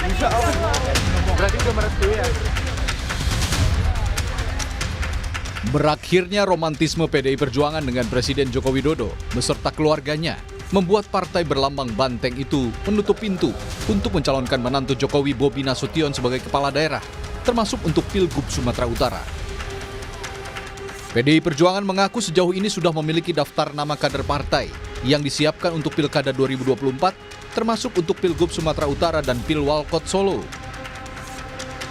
Insya Allah. Berarti udah merestui ya? Berakhirnya romantisme PDI Perjuangan dengan Presiden Joko Widodo beserta keluarganya membuat partai berlambang banteng itu menutup pintu untuk mencalonkan menantu Jokowi Bobi Nasution sebagai kepala daerah, termasuk untuk Pilgub Sumatera Utara. PDI Perjuangan mengaku sejauh ini sudah memiliki daftar nama kader partai yang disiapkan untuk Pilkada 2024, termasuk untuk Pilgub Sumatera Utara dan Pilwalkot Solo.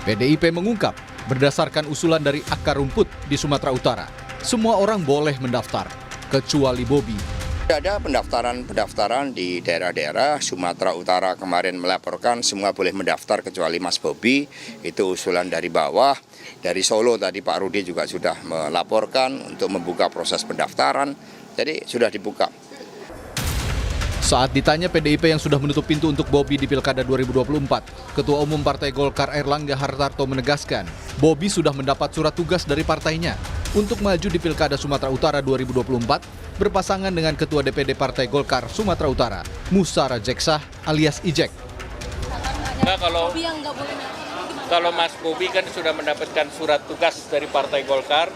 PDIP mengungkap, berdasarkan usulan dari akar rumput di Sumatera Utara, semua orang boleh mendaftar, kecuali Bobi. Ada pendaftaran di daerah-daerah. Sumatera Utara kemarin melaporkan semua boleh mendaftar kecuali Mas Bobi. Itu usulan dari bawah. Dari Solo tadi Pak Rudi juga sudah melaporkan untuk membuka proses pendaftaran. Jadi sudah dibuka. Saat ditanya PDIP yang sudah menutup pintu untuk Bobi di Pilkada 2024, Ketua Umum Partai Golkar Airlangga Hartarto menegaskan, Bobi sudah mendapat surat tugas dari partainya untuk maju di Pilkada Sumatera Utara 2024 berpasangan dengan Ketua DPD Partai Golkar Sumatera Utara, Musa Rajeksah alias Ijek. Nah, kalau Mas Bobi kan sudah mendapatkan surat tugas dari Partai Golkar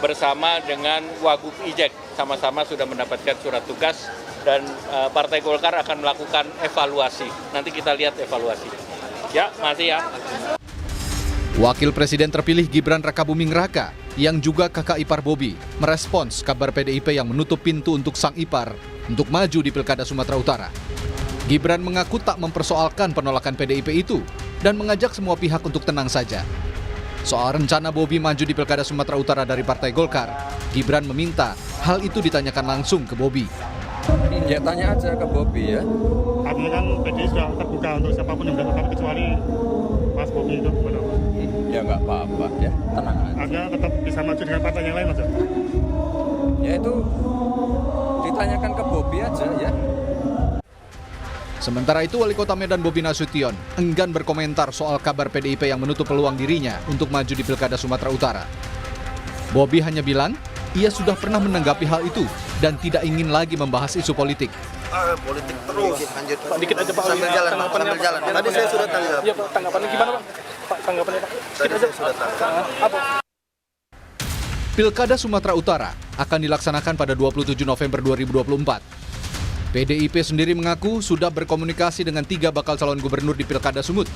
bersama dengan Wagub Ijek, sama-sama sudah mendapatkan surat tugas dan Partai Golkar akan melakukan evaluasi. Nanti kita lihat evaluasi. Ya, masih ya. Wakil Presiden terpilih Gibran Rakabuming Raka yang juga kakak ipar Bobi merespons kabar PDIP yang menutup pintu untuk sang ipar untuk maju di Pilkada Sumatera Utara. Gibran mengaku tak mempersoalkan penolakan PDIP itu dan mengajak semua pihak untuk tenang saja. Soal rencana Bobi maju di Pilkada Sumatera Utara dari Partai Golkar, Gibran meminta hal itu ditanyakan langsung ke Bobi. Ya tanya aja ke Bobi ya. Artinya kan PDI sudah terbuka untuk siapapun yang mendaftar kecuali Mas Bobi itu benar. Ya nggak apa-apa ya, tenang aja. Artinya tetap bisa maju dengan partai yang lain Mas. Ya itu ditanyakan ke Bobi aja ya. Sementara itu, Wali Kota Medan Bobi Nasution enggan berkomentar soal kabar PDIP yang menutup peluang dirinya untuk maju di Pilkada Sumatera Utara. Bobi hanya bilang, ia sudah pernah menanggapi hal itu dan tidak ingin lagi membahas isu politik. Politik terus. Lanjut. Pak, dikit aja Pak. Sambil jalan, sambil jalan. Tadi saya sudah tanya. Iya Pak, tanggapannya gimana Pak? Pak, tanggapannya Pak. Tadi saya sudah tanya. Apa? Pilkada Sumatera Utara akan dilaksanakan pada 27 November 2024. PDIP sendiri mengaku sudah berkomunikasi dengan 3 bakal calon gubernur di Pilkada Sumut.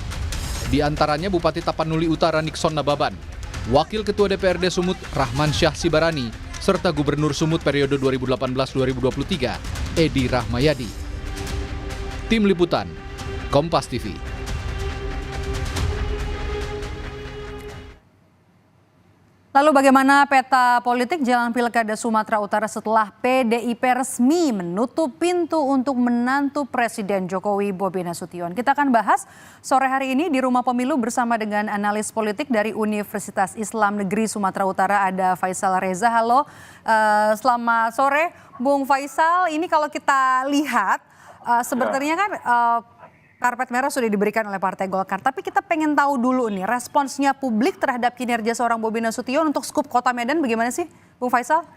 Di antaranya Bupati Tapanuli Utara Nixon Nababan, Wakil Ketua DPRD Sumut Rahman Syah Sibarani, serta Gubernur Sumut periode 2018-2023 Edi Rahmayadi. Tim Liputan, Kompas TV. Lalu bagaimana peta politik jalan Pilkada Sumatera Utara setelah PDIP resmi menutup pintu untuk menantu Presiden Jokowi Bobi Nasution? Kita akan bahas sore hari ini di Rumah Pemilu bersama dengan analis politik dari Universitas Islam Negeri Sumatera Utara, ada Faisal Reza. Halo, selamat sore Bung Faisal. Ini kalau kita lihat sebenarnya kan karpet merah sudah diberikan oleh Partai Golkar. Tapi kita pengen tahu dulu nih responsnya publik terhadap kinerja seorang Bobi Nasution untuk skup Kota Medan bagaimana sih, Bung Faisal?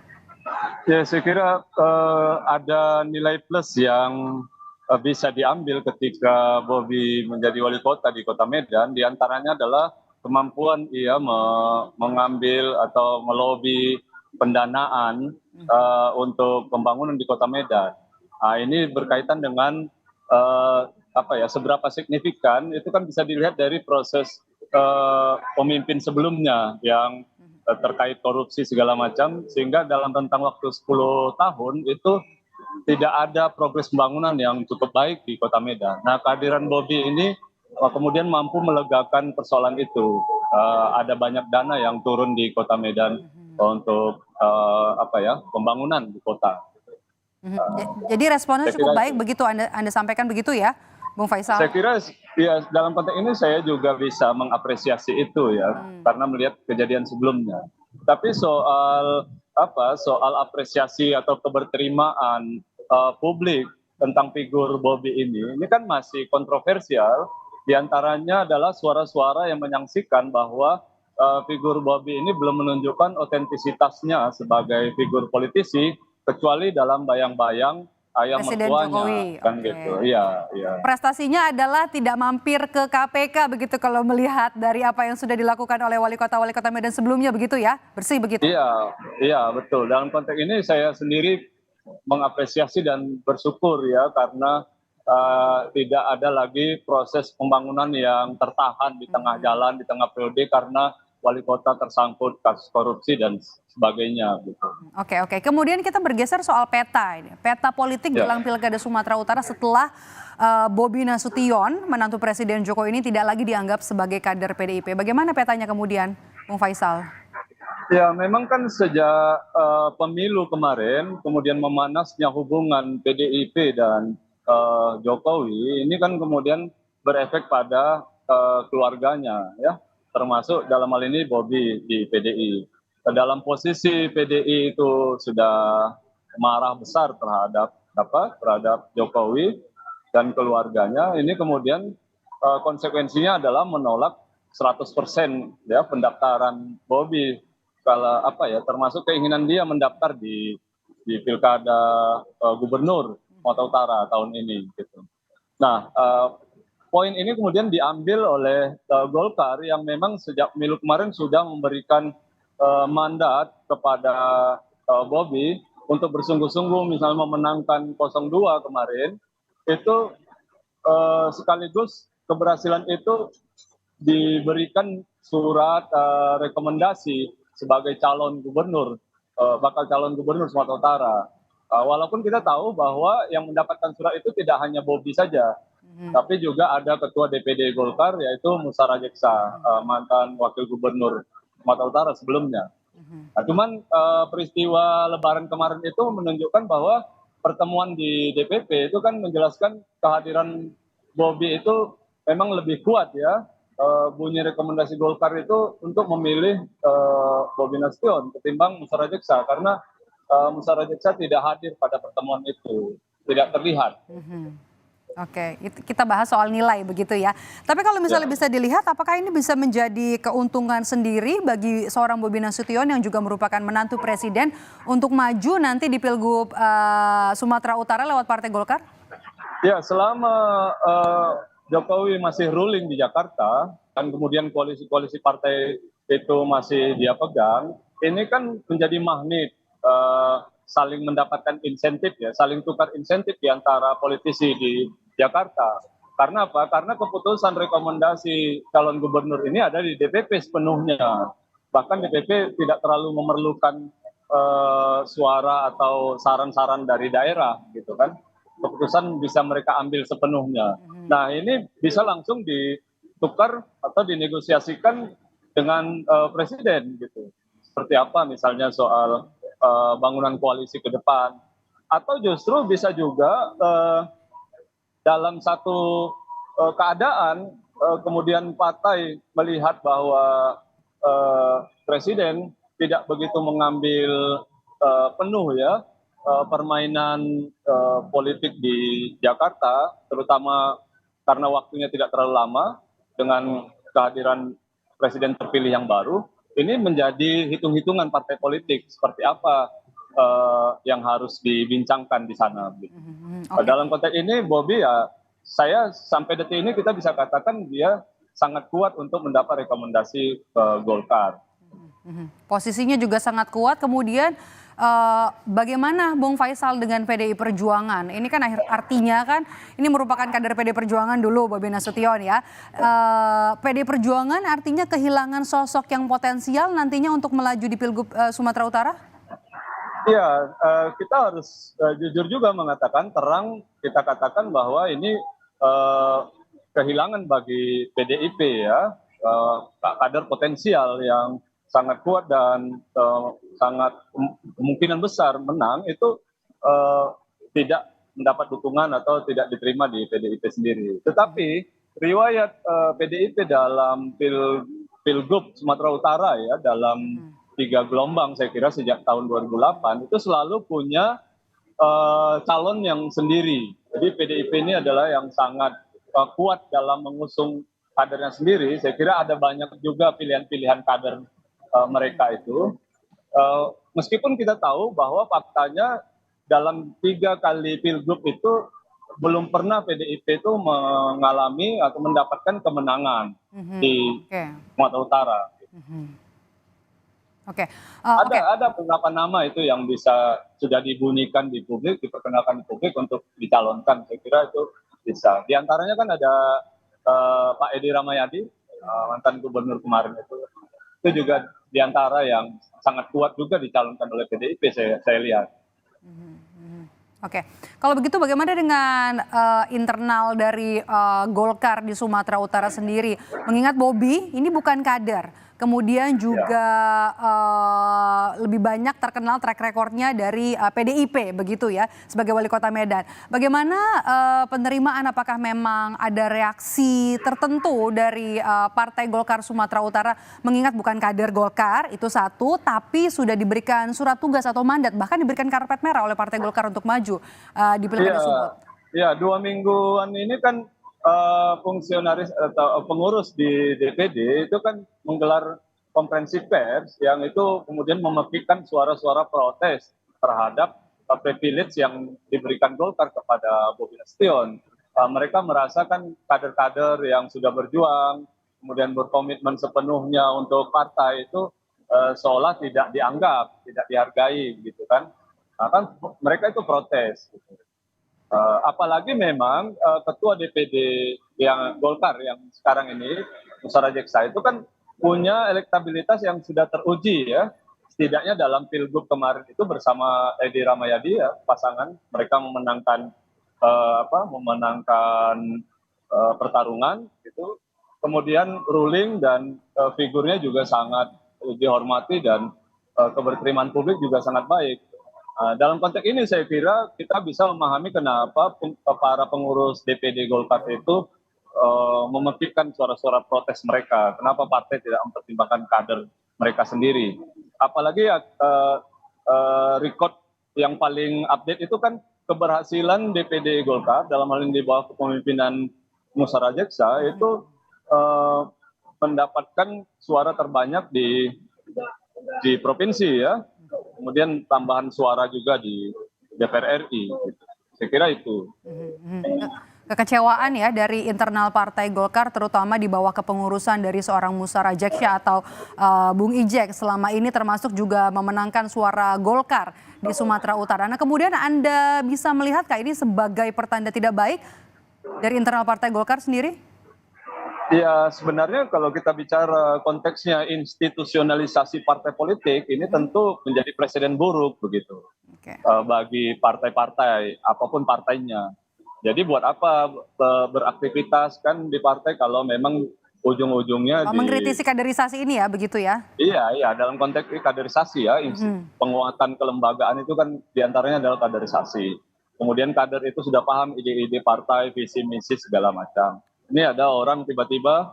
Ya, saya kira ada nilai plus yang bisa diambil ketika Bobi menjadi wali kota di Kota Medan. Di antaranya adalah kemampuan ia mengambil atau melobi pendanaan untuk pembangunan di Kota Medan. Nah, ini berkaitan dengan seberapa signifikan itu kan bisa dilihat dari proses pemimpin sebelumnya yang terkait korupsi segala macam, sehingga dalam rentang waktu 10 tahun itu tidak ada progres pembangunan yang cukup baik di Kota Medan. Nah, kehadiran Bobi ini kemudian mampu melegakan persoalan itu. Ada banyak dana yang turun di Kota Medan untuk pembangunan di kota. Jadi responnya cukup baik begitu Anda sampaikan begitu ya, Bung Faisal? Saya kira ya dalam konteks ini saya juga bisa mengapresiasi itu ya, karena melihat kejadian sebelumnya. Tapi soal apresiasi atau keberterimaan publik tentang figur Bobi ini kan masih kontroversial. Di antaranya adalah suara-suara yang menyaksikan bahwa figur Bobi ini belum menunjukkan otentisitasnya sebagai figur politisi, kecuali dalam bayang-bayang ayah Presiden mertuanya Jokowi. kan Oke. gitu. Iya, iya. Prestasinya adalah tidak mampir ke KPK begitu kalau melihat dari apa yang sudah dilakukan oleh wali kota Medan sebelumnya begitu ya, bersih begitu. Iya, iya betul. Dalam konteks ini saya sendiri mengapresiasi dan bersyukur ya karena tidak ada lagi proses pembangunan yang tertahan di tengah jalan, di tengah periode karena wali kota tersangkut kasus korupsi dan sebagainya gitu. Oke. Kemudian kita bergeser soal peta ini. Peta politik jelang Pilkada Sumatera Utara setelah Bobi Nasution, menantu Presiden Jokowi ini tidak lagi dianggap sebagai kader PDIP. Bagaimana petanya kemudian, Bung Faisal? Ya, memang kan sejak pemilu kemarin, kemudian memanasnya hubungan PDIP dan Jokowi, ini kan kemudian berefek pada keluarganya, ya, termasuk dalam hal ini Bobi di PDI. Dalam posisi PDI itu sudah marah besar terhadap Jokowi dan keluarganya, ini kemudian konsekuensinya adalah menolak 100% ya pendaftaran Bobi. Kalau termasuk keinginan dia mendaftar di pilkada gubernur Sumatera Utara tahun ini gitu. Nah, poin ini kemudian diambil oleh Golkar yang memang sejak pemilu kemarin sudah memberikan mandat kepada Bobi untuk bersungguh-sungguh misalnya memenangkan 02 kemarin itu sekaligus keberhasilan itu diberikan surat rekomendasi sebagai calon gubernur, bakal calon gubernur Sumatera Utara. Walaupun kita tahu bahwa yang mendapatkan surat itu tidak hanya Bobi saja, tapi juga ada Ketua DPD Golkar yaitu Musa Rajeksa, mantan Wakil Gubernur Sumatera Utara sebelumnya. Nah, cuman peristiwa Lebaran kemarin itu menunjukkan bahwa pertemuan di DPP itu kan menjelaskan kehadiran Bobi itu memang lebih kuat ya. Bunyi rekomendasi Golkar itu untuk memilih Bobi Nasution ketimbang Musa Rajeksa karena Musa Rajeksa tidak hadir pada pertemuan itu, tidak terlihat. Oke, kita bahas soal nilai begitu ya. Tapi kalau misalnya bisa dilihat, apakah ini bisa menjadi keuntungan sendiri bagi seorang Bobi Nasution yang juga merupakan menantu presiden untuk maju nanti di Pilgub Sumatera Utara lewat Partai Golkar? Ya, selama Jokowi masih ruling di Jakarta dan kemudian koalisi-koalisi partai itu masih dia pegang, ini kan menjadi magnet saling mendapatkan insentif ya, saling tukar insentif di antara politisi di Jakarta. Karena apa? Karena keputusan rekomendasi calon gubernur ini ada di DPP sepenuhnya. Bahkan DPP tidak terlalu memerlukan suara atau saran-saran dari daerah gitu kan. Keputusan bisa mereka ambil sepenuhnya. Nah, ini bisa langsung ditukar atau dinegosiasikan dengan presiden gitu. Seperti apa misalnya soal bangunan koalisi ke depan, atau justru bisa juga dalam satu keadaan kemudian partai melihat bahwa presiden tidak begitu mengambil penuh ya permainan politik di Jakarta, terutama karena waktunya tidak terlalu lama dengan kehadiran presiden terpilih yang baru. Ini menjadi hitung-hitungan partai politik seperti apa yang harus dibincangkan di sana. Dalam konteks ini Bobi ya, saya sampai detik ini kita bisa katakan dia sangat kuat untuk mendapat rekomendasi Golkar. Posisinya juga sangat kuat. Kemudian bagaimana Bung Faisal dengan PDI Perjuangan? Ini kan artinya kan ini merupakan kader PDI Perjuangan dulu Bobi Nasution ya. PDI Perjuangan artinya kehilangan sosok yang potensial nantinya untuk melaju di Pilgub Sumatera Utara? Iya, kita harus jujur juga mengatakan terang, kita katakan bahwa ini kehilangan bagi PDIP ya, kader potensial yang sangat kuat dan sangat kemungkinan besar menang itu tidak mendapat dukungan atau tidak diterima di PDIP sendiri. Tetapi riwayat PDIP dalam Pilgub Sumatera Utara ya dalam 3 gelombang saya kira sejak tahun 2008 itu selalu punya calon yang sendiri. Jadi PDIP ini adalah yang sangat kuat dalam mengusung kadernya sendiri. Saya kira ada banyak juga pilihan-pilihan kader mereka itu. Meskipun kita tahu bahwa faktanya dalam 3 kali pilgub itu belum pernah PDIP itu mengalami atau mendapatkan kemenangan di Oke. Sumatera Utara. Oke. Oke. Ada beberapa nama itu yang bisa sudah dibunyikan di publik, diperkenalkan di publik untuk dicalonkan. Saya kira itu bisa. Di antaranya kan ada Pak Edi Rahmayadi, mantan gubernur kemarin itu. Itu juga di antara yang sangat kuat juga dicalonkan oleh PDIP saya lihat. Oke, kalau begitu bagaimana dengan internal dari Golkar di Sumatera Utara sendiri? Mengingat Bobi ini bukan kader, kemudian juga lebih banyak terkenal track recordnya dari PDIP begitu ya sebagai wali kota Medan. Bagaimana penerimaan, apakah memang ada reaksi tertentu dari Partai Golkar Sumatera Utara mengingat bukan kader Golkar itu satu, tapi sudah diberikan surat tugas atau mandat, bahkan diberikan karpet merah oleh Partai Golkar untuk maju di Pilkada Sumut. Iya, 2 mingguan ini kan fungsionaris atau pengurus di DPD itu kan menggelar konferensi pers yang itu kemudian memekikkan suara-suara protes terhadap privilege yang diberikan Golkar kepada Bobi Nasution. Mereka merasakan kader-kader yang sudah berjuang, kemudian berkomitmen sepenuhnya untuk partai itu seolah tidak dianggap, tidak dihargai, gitu kan? Nah, kan mereka itu protes. Gitu. Apalagi memang ketua DPD yang Golkar yang sekarang ini Musara Jeksa itu kan punya elektabilitas yang sudah teruji ya, setidaknya dalam pilgub kemarin itu bersama Edi Rahmayadi ya, pasangan mereka memenangkan pertarungan gitu, kemudian ruling dan figurnya juga sangat dihormati dan keberterimaan publik juga sangat baik. Dalam konteks ini saya kira kita bisa memahami kenapa para pengurus DPD Golkar itu memekikkan suara-suara protes mereka. Kenapa partai tidak mempertimbangkan kader mereka sendiri. Apalagi ya record yang paling update itu kan keberhasilan DPD Golkar dalam hal ini di bawah kepemimpinan Musara Jeksa itu mendapatkan suara terbanyak di provinsi ya. Kemudian tambahan suara juga di DPR RI. Saya kira itu. Kekecewaan ya dari internal Partai Golkar terutama di bawah kepengurusan dari seorang Musara Jeksya atau Bung Ijek selama ini termasuk juga memenangkan suara Golkar di Sumatera Utara. Nah kemudian Anda bisa melihatkah ini sebagai pertanda tidak baik dari internal Partai Golkar sendiri? Ya sebenarnya kalau kita bicara konteksnya institusionalisasi partai politik ini tentu menjadi presiden buruk begitu bagi partai-partai apapun partainya. Jadi buat apa beraktivitas kan di partai kalau memang ujung-ujungnya mengkritisi kaderisasi ini ya begitu ya? Iya dalam konteks kaderisasi ya penguatan kelembagaan itu kan diantaranya adalah kaderisasi. Kemudian kader itu sudah paham ide-ide partai, visi misi segala macam. Ini ada orang tiba-tiba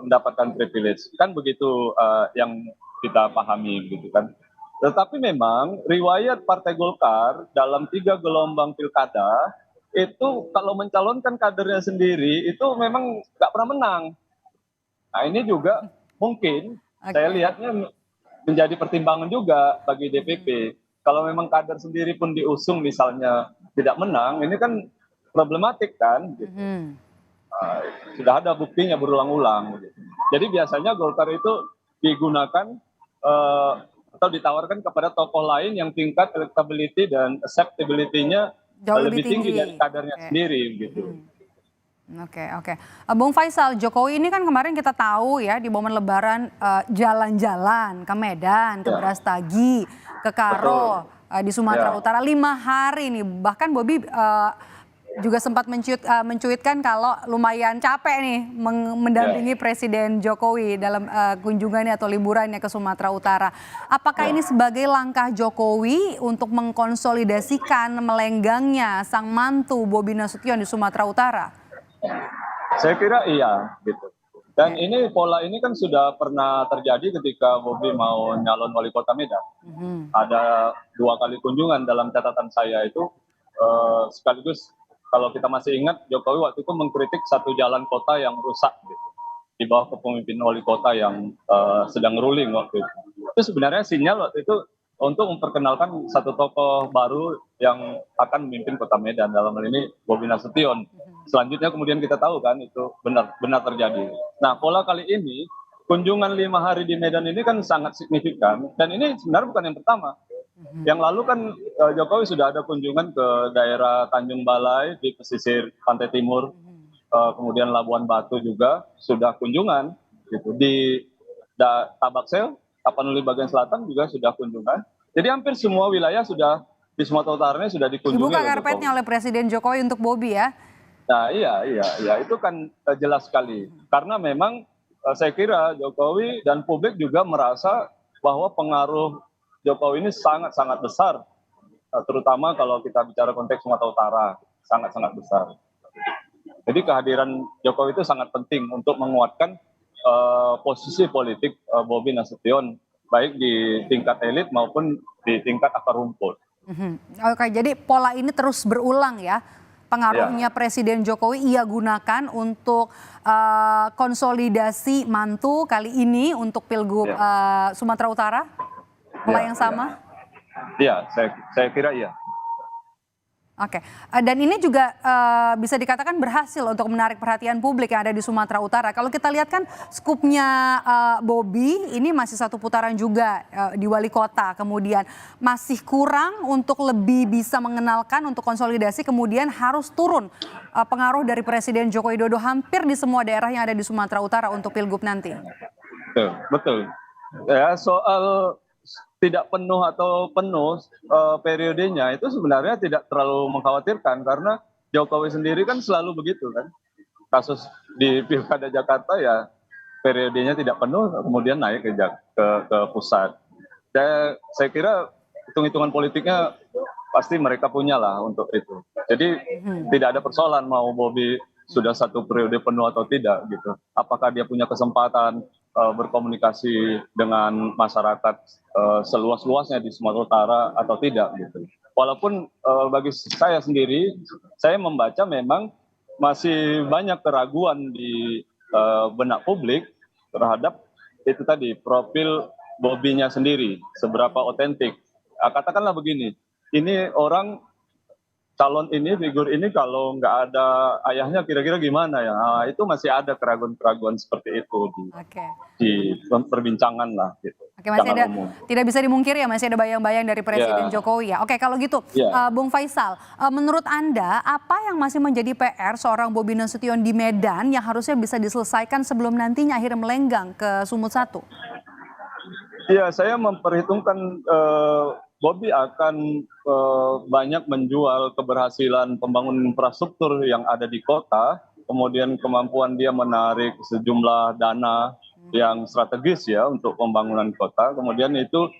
mendapatkan privilege, kan begitu yang kita pahami gitu kan. Tetapi memang riwayat Partai Golkar dalam 3 gelombang pilkada itu kalau mencalonkan kadernya sendiri itu memang nggak pernah menang. Nah ini juga mungkin saya lihatnya menjadi pertimbangan juga bagi DPP. Kalau memang kader sendiri pun diusung misalnya tidak menang, ini kan problematik kan. Gitu. Sudah ada buktinya berulang-ulang. Jadi biasanya Golkar itu digunakan atau ditawarkan kepada tokoh lain yang tingkat electability dan acceptability-nya jauh lebih tinggi dari kadernya sendiri. Gitu. Oke. Bung Faisal, Jokowi ini kan kemarin kita tahu ya di momen Lebaran jalan-jalan ke Medan, ke Brastagi, ke Karo di Sumatera Utara 5 hari nih. Bahkan Bobi juga sempat mencuitkan kalau lumayan capek nih mendampingi Presiden Jokowi dalam kunjungannya atau liburannya ke Sumatera Utara. Apakah ini sebagai langkah Jokowi untuk mengkonsolidasikan melenggangnya sang mantu Bobi Nasution di Sumatera Utara? Saya kira iya gitu. Dan ini pola ini kan sudah pernah terjadi ketika Bobi mau nyalon wali kota Medan. Ada 2 kali kunjungan dalam catatan saya itu sekaligus. Kalau kita masih ingat, Jokowi waktu itu mengkritik satu jalan kota yang rusak gitu, di bawah kepemimpinan wali kota yang sedang ruling waktu itu. Itu sebenarnya sinyal waktu itu untuk memperkenalkan satu tokoh baru yang akan memimpin Kota Medan, dalam hal ini Bobi Nasution. Selanjutnya kemudian kita tahu kan itu benar terjadi. Nah, pola kali ini kunjungan 5 hari di Medan ini kan sangat signifikan, dan ini sebenarnya bukan yang pertama. Yang lalu kan Jokowi sudah ada kunjungan ke daerah Tanjung Balai di pesisir pantai timur, kemudian Labuan Batu juga sudah kunjungan gitu. Di Tabaksel, Tapanuli bagian selatan juga sudah kunjungan. Jadi hampir semua wilayah sudah di Sumatera Utara ini sudah dikunjungi. Dibuka karpetnya oleh Presiden Jokowi untuk Bobi ya. Nah iya itu kan jelas sekali. Karena memang saya kira Jokowi dan publik juga merasa bahwa pengaruh Jokowi ini sangat-sangat besar. Terutama kalau kita bicara konteks Sumatera Utara, sangat-sangat besar. Jadi kehadiran Jokowi itu sangat penting untuk menguatkan posisi politik Bobi Nasution, baik di tingkat elit maupun di tingkat akar rumput. Oke, jadi pola ini terus berulang ya. Pengaruhnya Presiden Jokowi ia gunakan untuk konsolidasi mantu kali ini untuk Pilgub Sumatera Utara. Pola yang sama? Iya, saya kira iya. Oke, dan ini juga bisa dikatakan berhasil untuk menarik perhatian publik yang ada di Sumatera Utara. Kalau kita lihat kan skupnya Bobi ini masih satu putaran juga di wali kota, kemudian masih kurang untuk lebih bisa mengenalkan untuk konsolidasi, kemudian harus turun pengaruh dari Presiden Joko Widodo hampir di semua daerah yang ada di Sumatera Utara untuk Pilgub nanti. Betul. Ya, soal tidak penuh atau penuh periodenya itu sebenarnya tidak terlalu mengkhawatirkan, karena Jokowi sendiri kan selalu begitu kan. Kasus di Pilkada Jakarta ya periodenya tidak penuh kemudian naik ke pusat. Saya kira hitung-hitungan politiknya pasti mereka punya lah untuk itu. Jadi tidak ada persoalan mau Bobi sudah satu periode penuh atau tidak gitu. Apakah dia punya kesempatan berkomunikasi dengan masyarakat seluas-luasnya di Sumatera Utara atau tidak gitu. Walaupun bagi saya sendiri, saya membaca memang masih banyak keraguan di benak publik terhadap itu tadi, profil Bobinya sendiri, seberapa otentik. Katakanlah begini, ini orang calon ini, figur ini kalau nggak ada ayahnya kira-kira gimana ya? Nah, itu masih ada keraguan-keraguan seperti itu di perbincangan lah gitu. Oke, masih ada, tidak bisa dimungkiri ya, masih ada bayang-bayang dari Presiden Jokowi ya. Oke, kalau gitu, Bung Faisal, menurut Anda apa yang masih menjadi PR seorang Bobi Nasution di Medan yang harusnya bisa diselesaikan sebelum nantinya akhirnya melenggang ke Sumut 1? Iya, saya memperhitungkan Bobi akan banyak menjual keberhasilan pembangunan infrastruktur yang ada di kota, kemudian kemampuan dia menarik sejumlah dana yang strategis ya untuk pembangunan kota, kemudian itu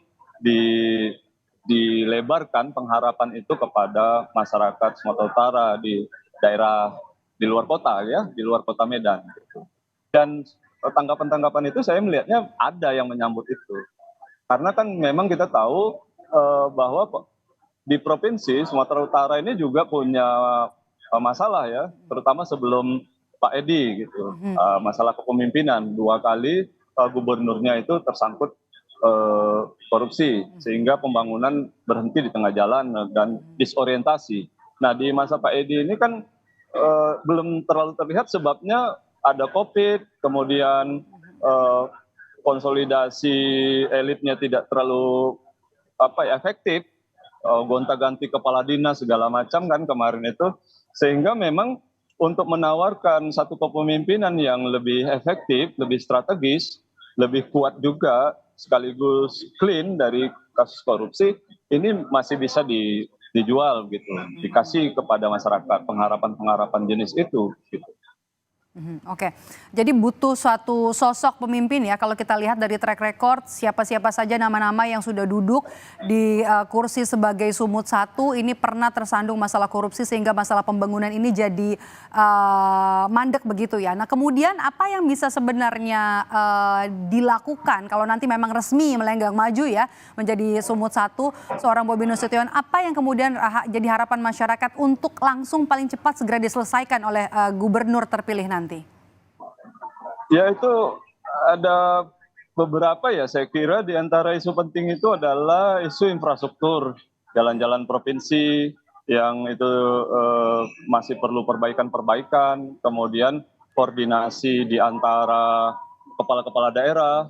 dilebarkan pengharapan itu kepada masyarakat Sumatera Utara di daerah di luar kota ya, di luar kota Medan. Dan tanggapan-tanggapan itu saya melihatnya ada yang menyambut itu, karena kan memang kita tahu bahwa di provinsi Sumatera Utara ini juga punya masalah ya, terutama sebelum Pak Edi gitu, masalah kepemimpinan 2 kali gubernurnya itu tersangkut korupsi sehingga pembangunan berhenti di tengah jalan dan disorientasi. Nah di masa Pak Edi ini kan belum terlalu terlihat sebabnya ada COVID, kemudian konsolidasi elitnya tidak terlalu efektif, gonta-ganti kepala dinas segala macam kan kemarin itu, sehingga memang untuk menawarkan satu kepemimpinan yang lebih efektif, lebih strategis, lebih kuat juga, sekaligus clean dari kasus korupsi, ini masih bisa dijual gitu, dikasih kepada masyarakat pengharapan-pengharapan jenis itu gitu. Oke, jadi butuh suatu sosok pemimpin ya. Kalau kita lihat dari track record siapa-siapa saja nama-nama yang sudah duduk di kursi sebagai Sumut 1 ini pernah tersandung masalah korupsi sehingga masalah pembangunan ini jadi mandek begitu ya. Nah kemudian apa yang bisa sebenarnya dilakukan kalau nanti memang resmi melenggang maju ya menjadi Sumut 1 seorang Bobi Nasution, apa yang kemudian jadi harapan masyarakat untuk langsung paling cepat segera diselesaikan oleh gubernur terpilih nanti? Ya itu ada beberapa ya, saya kira di antara isu penting itu adalah isu infrastruktur, jalan-jalan provinsi yang itu masih perlu perbaikan-perbaikan, kemudian koordinasi di antara kepala-kepala daerah.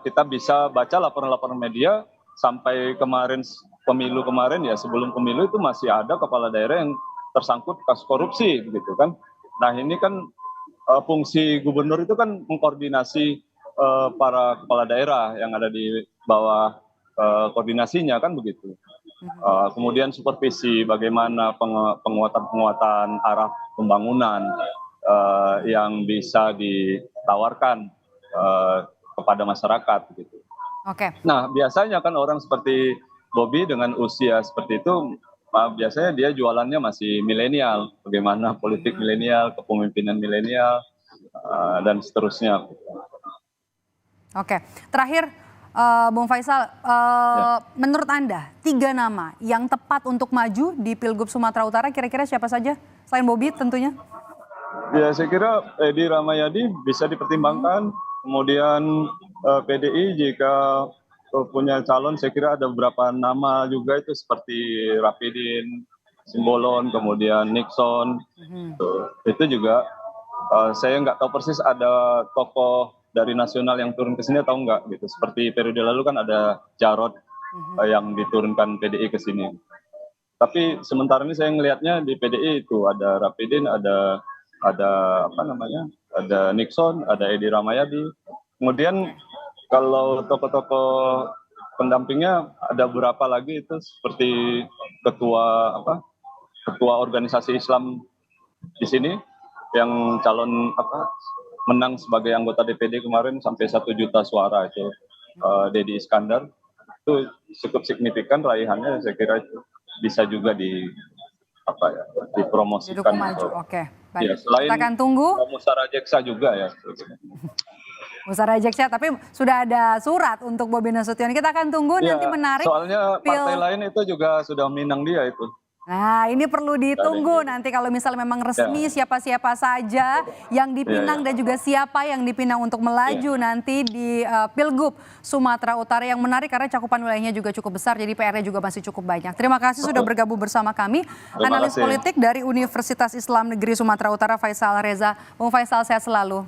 Kita bisa baca laporan-laporan media sampai kemarin pemilu kemarin ya, sebelum pemilu itu masih ada kepala daerah yang tersangkut kasus korupsi gitu kan. Nah ini kan fungsi gubernur itu kan mengkoordinasi para kepala daerah yang ada di bawah koordinasinya kan begitu. Kemudian supervisi bagaimana penguatan arah pembangunan yang bisa ditawarkan kepada masyarakat gitu. Oke. Nah biasanya kan orang seperti Bobi dengan usia seperti itu biasanya dia jualannya masih milenial, bagaimana politik milenial, kepemimpinan milenial dan seterusnya. Oke, terakhir Bung Faisal, menurut Anda 3 nama yang tepat untuk maju di Pilgub Sumatera Utara kira-kira siapa saja? Selain Bobi tentunya. Ya saya kira Edi Rahmayadi bisa dipertimbangkan, kemudian PDI jika punya calon saya kira ada beberapa nama juga itu seperti Rapidin, Simbolon, kemudian Nixon, itu juga saya nggak tahu persis ada tokoh dari nasional yang turun ke sini atau enggak gitu. Seperti periode lalu kan ada Jarod yang diturunkan PDI ke sini. Tapi sementara ini saya ngelihatnya di PDI itu ada Rapidin, ada apa namanya, ada Nixon, ada Edi Rahmayadi. Kemudian kalau tokoh-tokoh pendampingnya ada berapa lagi itu seperti ketua organisasi Islam di sini yang calon menang sebagai anggota DPD kemarin sampai 1 juta suara itu Deddy Iskandar, itu cukup signifikan raihannya, saya kira itu bisa juga dipromosikan. Oke, baik. Ya, selain kita akan tunggu Musara Jeksa juga ya. Musara Jeksa, tapi sudah ada surat untuk Bobi Nasution. Kita akan tunggu nanti menarik. Soalnya partai lain itu juga sudah minang dia itu. Nah, ini perlu ditunggu nanti kalau misalnya memang resmi siapa-siapa saja yang dipinang dan juga siapa yang dipinang untuk melaju nanti di Pilgub Sumatera Utara, yang menarik karena cakupan wilayahnya juga cukup besar, jadi PR-nya juga masih cukup banyak. Terima kasih sudah bergabung bersama kami, analis politik dari Universitas Islam Negeri Sumatera Utara, Faisal Reza. Bung Faisal, sehat selalu.